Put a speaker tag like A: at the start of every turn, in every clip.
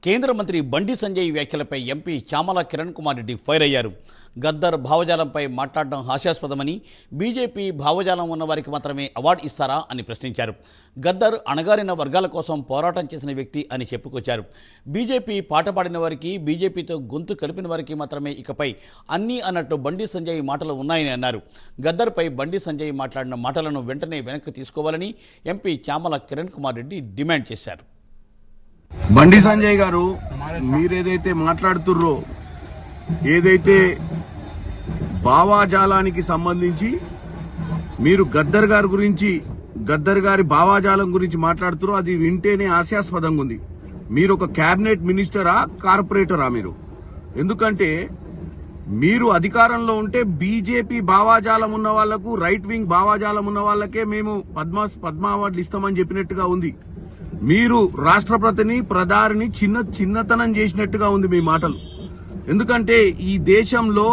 A: కేంద్ర మంత్రి బండి సంజయ్ వ్యాఖ్యలపై ఎంపీ చామల కిరణ్ కుమార్ రెడ్డి ఫైర్ అయ్యారు. గద్దర్ భావజాలంపై మాట్లాడడం హాస్యాస్పదమని, బీజేపీ భావజాలం ఉన్నవారికి మాత్రమే అవార్డు ఇస్తారా అని ప్రశ్నించారు. గద్దర్ అణగారిన వర్గాల కోసం పోరాటం చేసిన వ్యక్తి అని చెప్పుకొచ్చారు. బీజేపీ పాట పాడిన వారికి, బీజేపీతో గొంతు కలిపిన వారికి మాత్రమే ఇకపై అన్నీ అన్నట్టు బండి సంజయ్ మాటలు ఉన్నాయని అన్నారు. గద్దర్పై బండి సంజయ్ మాట్లాడిన మాటలను వెంటనే వెనక్కి తీసుకోవాలని ఎంపీ చామల కిరణ్ కుమార్ రెడ్డి డిమాండ్ చేశారు.
B: బండి సంజయ్ గారు, మీరేదైతే మాట్లాడుతుర్రో, ఏదైతే భావాజాలానికి సంబంధించి మీరు గద్దర్ గారి గురించి, గద్దర్ గారి భావాజాలం గురించి మాట్లాడుతుర్రో, అది వింటేనే హాస్యాస్పదంగా ఉంది. మీరు ఒక క్యాబినెట్ మినిస్టరా, కార్పొరేటరా? మీరు ఎందుకంటే మీరు అధికారంలో ఉంటే బీజేపీ భావాజాలం ఉన్న వాళ్లకు, రైట్ వింగ్ భావాజాలం ఉన్న వాళ్ళకే మేము పద్మ అవార్డులు ఇస్తామని చెప్పినట్టుగా ఉంది. మీరు రాష్ట్రపతిని, ప్రధాని చిన్నతనం చేసినట్టుగా ఉంది మీ మాటలు. ఎందుకంటే ఈ దేశంలో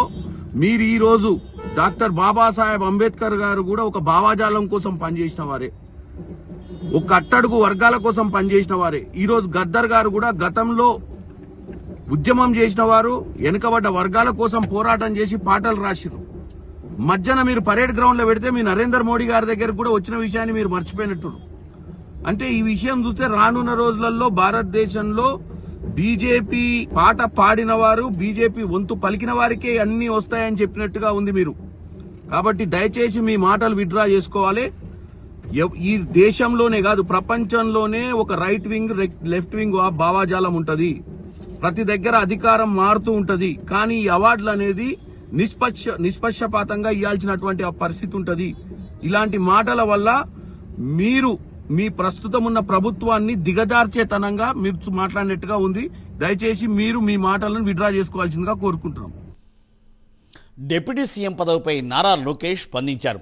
B: మీరు ఈ రోజు డాక్టర్ బాబాసాహెబ్ అంబేద్కర్ గారు కూడా ఒక భావాజాలం కోసం పనిచేసిన వారే, ఒక అట్టడుగు వర్గాల కోసం పనిచేసిన వారే. ఈ రోజు గద్దర్ గారు కూడా గతంలో ఉద్యమం చేసిన వారు, వెనుకబడ్డ వర్గాల కోసం పోరాటం చేసి పాటలు రాసిరు. మధ్యన మీరు పరేడ్ గ్రౌండ్ లో పెడితే మీ నరేంద్ర మోడీ గారి దగ్గరకు కూడా వచ్చిన విషయాన్ని మీరు మర్చిపోయినట్టు. అంటే ఈ విషయం చూస్తే రానున్న రోజులలో భారతదేశంలో బీజేపీ పాట పాడిన వారు, బీజేపీ వంతు పలికిన వారికే అన్ని వస్తాయని చెప్పినట్టుగా ఉంది మీరు. కాబట్టి దయచేసి మీ మాటలు విత్డ్రా చేసుకోవాలి. ఈ దేశంలోనే కాదు, ప్రపంచంలోనే ఒక రైట్ వింగ్, లెఫ్ట్ వింగ్ భావాజాలం ఉంటది. ప్రతి దగ్గర అధికారం మారుతూ ఉంటది. కానీ ఈ అవార్డులు అనేది నిష్పక్షపాతంగా ఇవ్వాల్సినటువంటి పరిస్థితి ఉంటది. ఇలాంటి మాటల వల్ల మీరు మీ ప్రస్తుతం ఉన్న ప్రభుత్వాన్ని దిగజార్చేతనంగా మీరు మాట్లాడినట్టుగా ఉంది. దయచేసి మీరు మీ మాటలను విత్డ్రా చేసుకోవాల్సిందిగా కోరుకుంటున్నాం.
A: డిప్యూటీ సీఎం పదవిపై నారా లోకేష్ స్పందించారు.